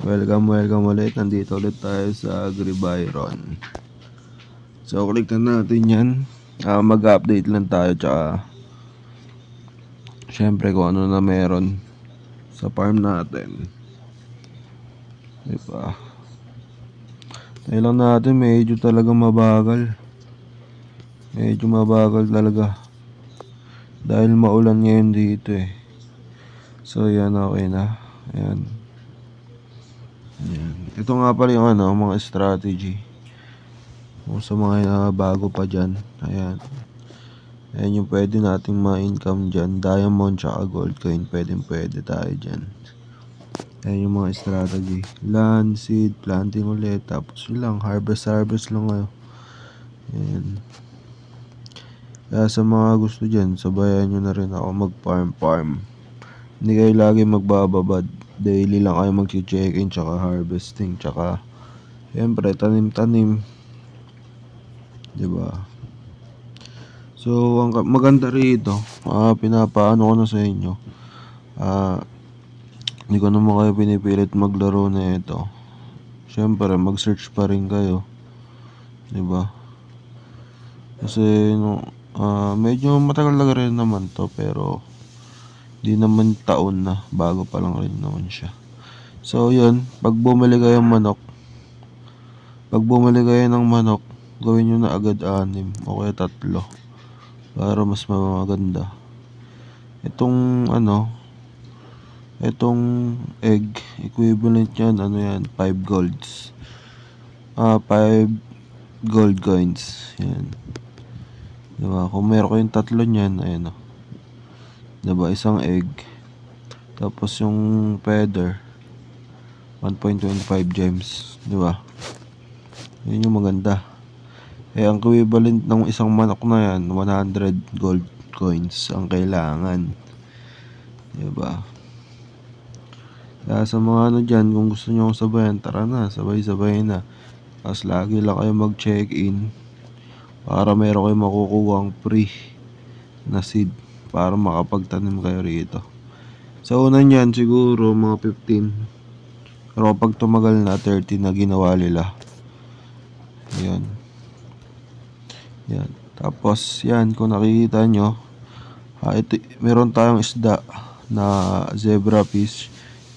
Welcome ulit. Nandito ulit tayo sa AgriByron. So, click na natin yan. Mag-update lang tayo. Tsaka, syempre kung ano na meron sa farm natin. Diba? Tayo lang natin, medyo talaga mabagal. Medyo mabagal talaga. Dahil maulan ngayon dito eh. So, yan, okay na. Ayan. Ayan. Ito nga pala yung mga strategy. Kung sa mga bago pa dyan. Ayan. Ayan yung pwede nating ma-income dyan. Diamond tsaka gold coin. Pwede tayo dyan. Ayan yung mga strategy. Land, seed, planting ulit. Tapos yun lang. Harvest lang kayo. Ayan. Kaya sa mga gusto dyan, sabayan nyo na rin ako mag-farm. Hindi kayo lagi magbababad. Daily lang kayo mag-check-in tsaka harvesting tsaka siyempre tanim-tanim, diba? So ang maganda rito, pinapaano ko na sa inyo, hindi ko naman kayo pinipilit maglaro na ito. Siyempre mag-search pa rin kayo, diba? Kasi medyo matagal na rin naman to, pero di naman taon na, bago pa lang rin naman siya. So yun, pag bumili kayo ng manok, gawin nyo na agad 6 o kaya 3 para mas maganda. Itong egg equivalent yan, 5 golds. 5 gold coins. Yan. Diba? Kung meron kayong 3 niyan, ayan o. Diba, isang egg. Tapos yung feather 1.25 gems, diba? Yun yung maganda. Ang equivalent ng isang manok na yan, 100 gold coins ang kailangan, diba? Kaya sa mga dyan, kung gusto nyo sabayan, tara na, sabay na. Tapos lagi lang kayo mag-check-in para meron kayo makukuha ang free na seed para makapagtanim kayo rito. Sa una niyan siguro mga 15. Pero pag tumagal na 30 na ginawa nila. Yan. Tapos yan, kung nakikita nyo, ito, meron tayong isda na zebra fish.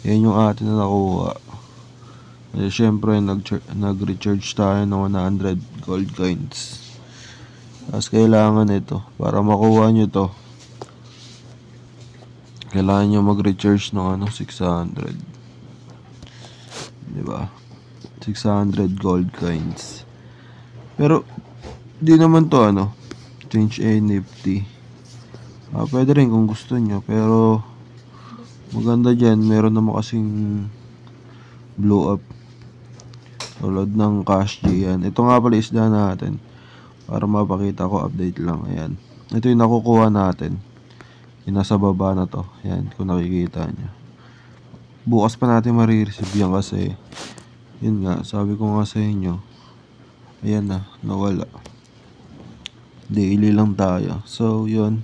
Yan yung atin na nakuha. Siyempre nag-recharge tayo ng 100 gold coins. Tapos kailangan ito, para makuha nyo to, kailangan nyo mag-recharge ng 600. Diba? 600 gold coins. Pero di naman to change NFT. Pwede rin kung gusto nyo, pero maganda dyan, meron naman kasing blow up tulad ng cash G. Yan. Ito nga pala isda natin, para mapakita ko, update lang. Ayan. Ito yung nakukuha natin. Yung nasa baba na to. Yan, kung nakikita nyo. Bukas pa natin marireceive yan kasi yun nga, sabi ko nga sa inyo, ayan na, nawala. Daily lang tayo. So yun.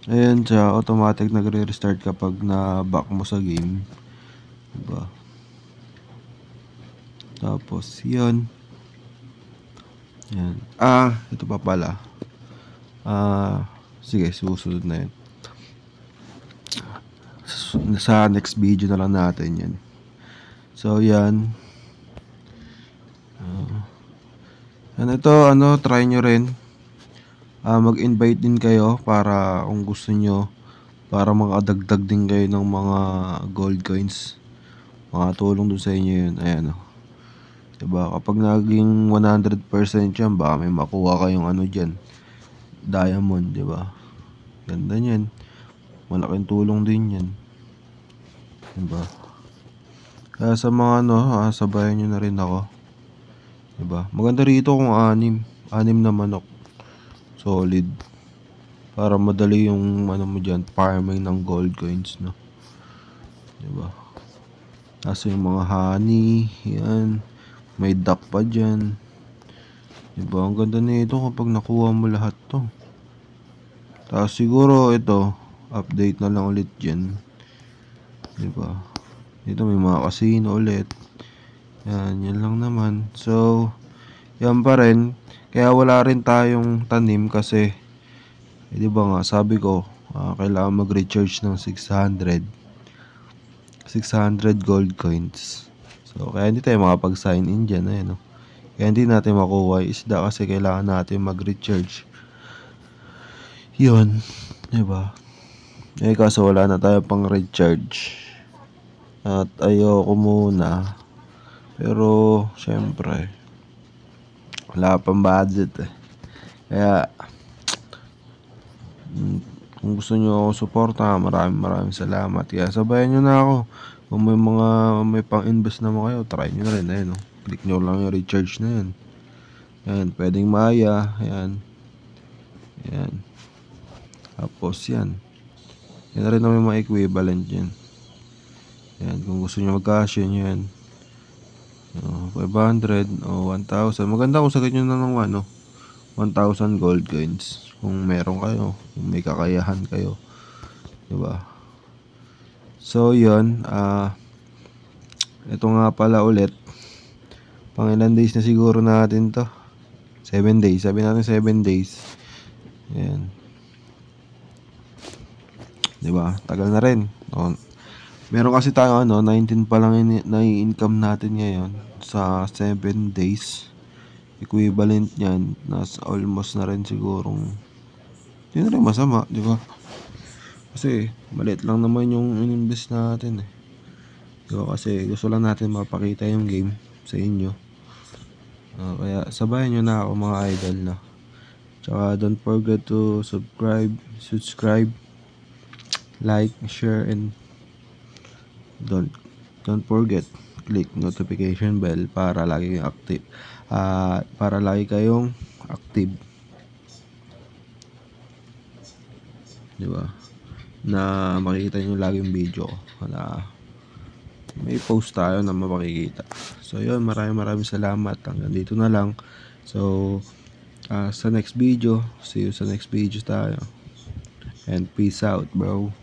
Ayan siya, automatic nagre-restart kapag na-back mo sa game. Diba? Tapos yun. Yan. Ito pa pala. Sige, susunod na yun. Sa next video na lang natin yan. So yan. Ito, try nyo rin. Mag-invite din kayo para kung gusto nyo, para makadagdag din kayo ng mga gold coins. Makatulong dun sa inyo yun. Ayan o. Diba? Kapag naging 100% yan, baka may makuha kayong dyan, diamond, diba? Ganda nyan. Malaking tulong din yan. Diba? Kaya sa mga sabayan nyo na rin ako. Diba? Maganda rito kung 6 na manok. Solid. Para madali yung mo dyan, farming ng gold coins, no? Diba? Nasa yung mga honey, yan. May duck pa dyan. Diba? Ang ganda nito kapag nakuha mo lahat to. Tapos siguro ito, update na lang ulit dyan. Diba? Dito may mga casino ulit. Yan lang naman. So, yan pa rin. Kaya wala rin tayong tanim kasi, di ba nga, sabi ko, kailangan mag-recharge ng 600 gold coins. So, kaya hindi tayo makapag-sign in dyan. Ayan, no? Kaya hindi natin makuha yung isda kasi kailangan natin mag-recharge. Yun, di ba? Kaso wala na tayo pang recharge. At ayoko muna. Pero, syempre, wala pang budget eh. Kaya, kung gusto nyo ako suporta, maraming salamat. Kaya sabayan nyo na ako. Kung may pang-invest naman kayo, try nyo na rin. Ayan, no? Click nyo lang yung recharge na yan. Ayan, pwedeng Maya. Ayan. Ayan. Tapos yan. Yan na rin naman mga equivalent yan. Ayan, kung gusto nyo mag-cash yan. 500 o 1,000. Maganda kung sagad nyo na ng 1,000 gold coins. Kung meron kayo, kung may kakayahan kayo. Diba? So, yun. Ito nga pala ulit. Pang ilan days na siguro natin to? 7 days. Sabi natin 7 days. Ayan. Diba? Tagal na rin. Meron kasi tayo 19 pa lang nai-income natin ngayon sa 7 days. Equivalent niyan, nasa almost na rin sigurong hindi na rin masama, di ba? Kasi maliit lang naman yung ininvest natin eh. Di ba? Kasi gusto lang natin mapakita yung game sa inyo. Kaya sabayan nyo na ako mga idol na. Tsaka don't forget to subscribe, like, share, and don't forget click notification bell para lagi kayong active, di ba, na makikita nyo lagi yung video na may post tayo na mapakikita. So yun, maraming salamat. Hanggang dito na lang. So sa next video, see you sa next video tayo, and peace out bro.